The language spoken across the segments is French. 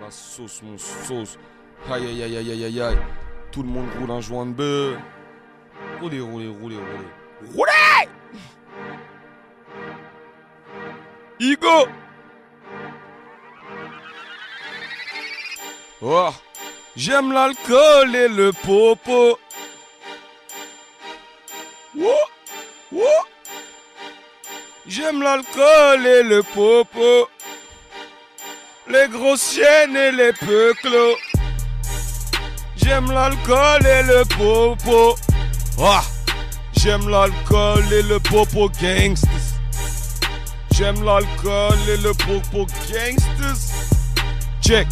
la sauce, mon sauce. Aïe aïe aïe aïe aïe aïe aïe. Tout le monde roule un joint de bœuf. Roulez, roulez, roulez, roulez. Roulez! Igo! Oh! J'aime l'alcool et le popo. Oh! Oh! J'aime l'alcool et le popo. Les grosses chiennes et les peuclos. J'aime l'alcool et le popo. Ah, j'aime l'alcool et le popo gangsters. J'aime l'alcool et le popo gangsters. Check,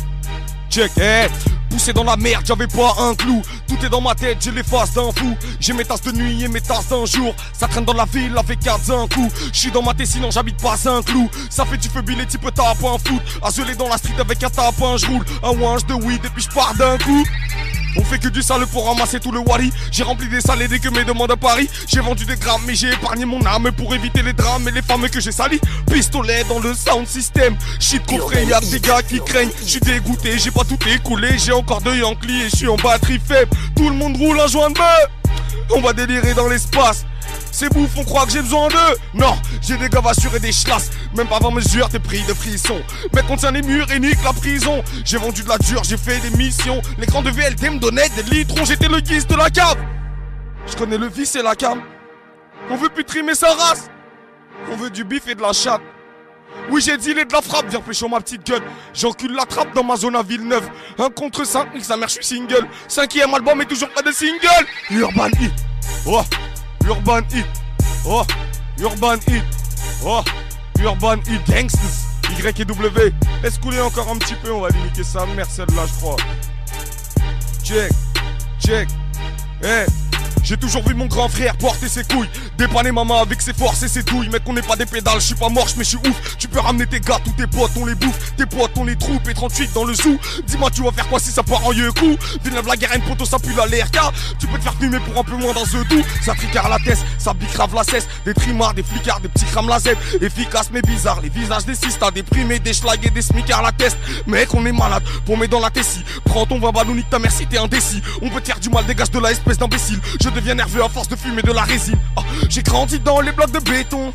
check, hey. Poussé dans la merde, j'avais pas un clou. Tout est dans ma tête, j'ai les faces d'un fou. J'ai mes tasses de nuit et mes tasses d'un jour. Ça traîne dans la ville avec 4 un coup. J'suis dans ma tête sinon j'habite pas Saint-Cloud. Ça fait du feu les types tapent un foot. Azelé dans la street avec un tapin, j'roule un ouinge de weed et puis j'pars d'un coup. On fait que du sale pour ramasser tout le wari. J'ai rempli des salés dès que mes demandes à Paris. J'ai vendu des grammes mais j'ai épargné mon âme pour éviter les drames et les femmes que j'ai salies. Pistolet dans le sound system. Shit coffret, y'a des gars qui craignent. J'suis dégoûté, j'ai pas tout écoulé. J'ai encore 2 Yankee et j'suis en batterie faible. Tout le monde roule un joint de bœuf. On va délirer dans l'espace. Ces bouffes, on croit que j'ai besoin d'eux. Non, j'ai des gavassures et des chlasses. Même pas avant mesure, t'es pris de frisson. Mec, on tient les murs et nique la prison. J'ai vendu de la dure, j'ai fait des missions. Les grands de VLT me donnaient des litrons. J'étais le guise de la cave. Je connais le vice et la cam. On veut plus trimer sa race. On veut du bif et de la chatte. Oui, j'ai dealé de la frappe, viens pécho ma petite gueule. J'encule la trappe dans ma zone à Villeneuve. 1 contre 5, nique sa mère, j'suis single. 5e album et toujours pas de single. Urban Hit. Oh, Urban Hit. Oh, Urban Hit. Oh, Urban Hit Gangsters. Y et W. Laisse couler encore un petit peu, on va lui niquer sa mère celle-là, je crois. Check, check. Eh. J'ai toujours vu mon grand frère porter ses couilles, dépanner maman avec ses forces et ses douilles. Mec, on n'est pas des pédales, je suis pas morche mais je suis ouf. Tu peux ramener tes gars, tous tes potes on les bouffe. Tes potes on les troupe et 38 dans le zoo. Dis-moi tu vas faire quoi si ça part en yeux-coup. Villeneuve la guerre, une poteau ça pue la LRK. Tu peux te faire fumer pour un peu moins dans ce tout. Ça tricard la tête, ça bicrave la cesse. Des trimards, des flicards, des petits crams la Z. Efficace mais bizarre, les visages des sistas, des primés, des schlag et des smicards la test. Mec, on est malade, paumé dans la tessie. Prends ton vin ballon, nique ta mère si t'es indécis. On peut te faire du mal, dégage de la espèce d'imbécile. Je deviens nerveux à force de fumer de la résine. Oh, j'ai grandi dans les blocs de béton.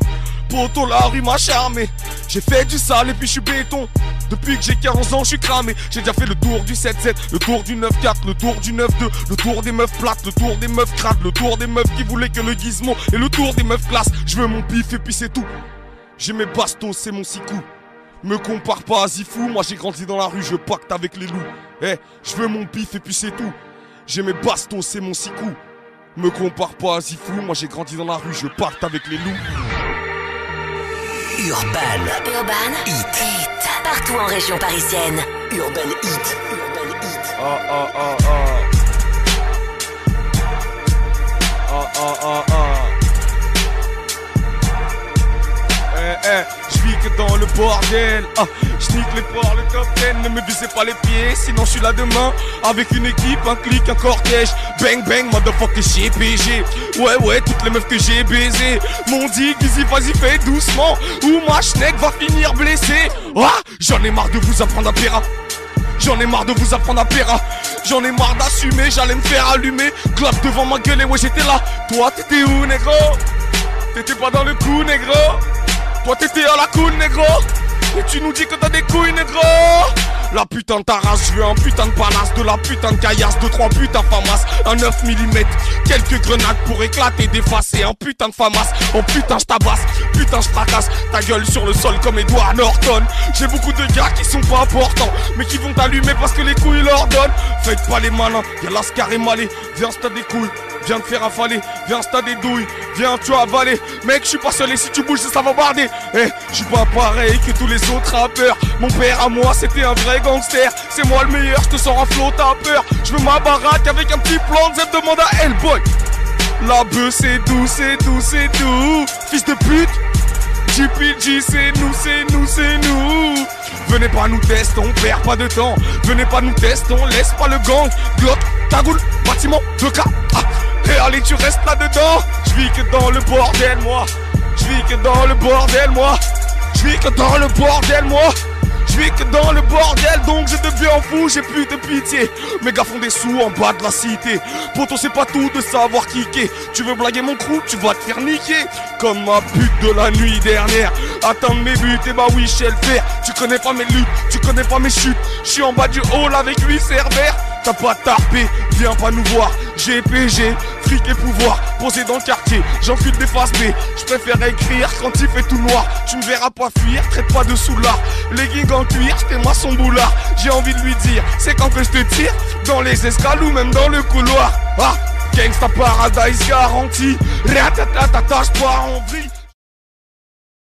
Poto, la rue m'a charmé. J'ai fait du sale et puis je suis béton. Depuis que j'ai 15 ans, je suis cramé. J'ai déjà fait le tour du 7-7, le tour du 9-4, le tour du 9-2, le tour des meufs plates, le tour des meufs crades, le tour des meufs qui voulaient que le gizmo et le tour des meufs classes. Je veux mon pif et puis c'est tout. J'ai mes bastos, c'est mon 6 coups. Me compare pas à Zifou, moi j'ai grandi dans la rue, je pacte avec les loups. Eh, je veux mon pif et puis c'est tout. J'ai mes bastos, c'est mon 6 coups. Me compare pas à Zifou, moi j'ai grandi dans la rue, je pacte avec les loups. Urban Hit. Partout en région parisienne. Urban Hit. Ah ah ah ah. Ah ah ah ah. Je vis que dans le bordel. Ah, je nique les ports, le top 10. Ne me visez pas les pieds, sinon je suis là demain. Avec une équipe, un clic, un cortège. Bang bang, motherfucker GPG. Ouais, toutes les meufs que j'ai baisées m'ont dit, Gizzy, vas-y, fais doucement. Ou ma schneck va finir blessée. Ah, j'en ai marre de vous apprendre à péra. J'en ai marre de vous apprendre à péra. J'en ai marre d'assumer, j'allais me faire allumer. Clap devant ma gueule et ouais, j'étais là. Toi, t'étais où, négro? T'étais pas dans le coup, négro? Toi t'étais à la cool négro. Et tu nous dis que t'as des couilles négro. La putain de ta race, je veux un putain de panasse. De la putain de caillasse, 2-3 putains famas. Un 9 mm, quelques grenades pour éclater, d'effacer. Un putain de famas, oh putain je tabasse. Putain je fracasse, ta gueule sur le sol comme Edward Norton. J'ai beaucoup de gars qui sont pas importants, mais qui vont t'allumer parce que les couilles leur donnent. Faites pas les malins, y'a l'ascar et malé. Viens t'as des couilles, viens te faire affaler. Viens t'as des douilles, viens tu as avalé. Mec je suis pas seul et si tu bouges ça va barder. Eh, je suis pas pareil que tous les autres rappeurs. Mon père à moi c'était un vrai gangster. C'est moi le meilleur, je te sors un flot, t'as peur. Je veux ma baraque avec un petit plan de Z, demande à Hellboy. La bœuf c'est doux, c'est doux, c'est doux. Fils de pute, GPG c'est nous, c'est nous, c'est nous. Venez pas nous tester, on perd pas de temps. Venez pas nous tester, on laisse pas le gang. Glock, cagoule, bâtiment, 2K. Et allez tu restes là-dedans. Je vis que dans le bordel moi. Je vis que dans le bordel moi. Je vis que dans le bordel moi. Je vis que dans le bordel donc je deviens Viens en fou, j'ai plus de pitié. Mes gars font des sous en bas de la cité. Poto c'est pas tout de savoir kicker. Tu veux blaguer mon crew, tu vas te faire niquer. Comme ma pute de la nuit dernière. Atteindre mes buts, et bah oui, je sais le faire. Tu connais pas mes luttes, tu connais pas mes chutes. Je suis en bas du hall avec 8 cerbères. T'as pas tarpé, viens pas nous voir. GPG, fric et pouvoir, posé dans le quartier, j'encule des faces B. Je préfère écrire quand il fait tout noir. Tu me verras pas fuir, traite pas de soulard. Legging en cuir, j'étais maçon boulard. J'ai envie de lui dire, c'est quand que je te tire. Dans les escales ou même dans le couloir. Ah, Gangsta Paradise garanti. Ratatata, je pars en vrille.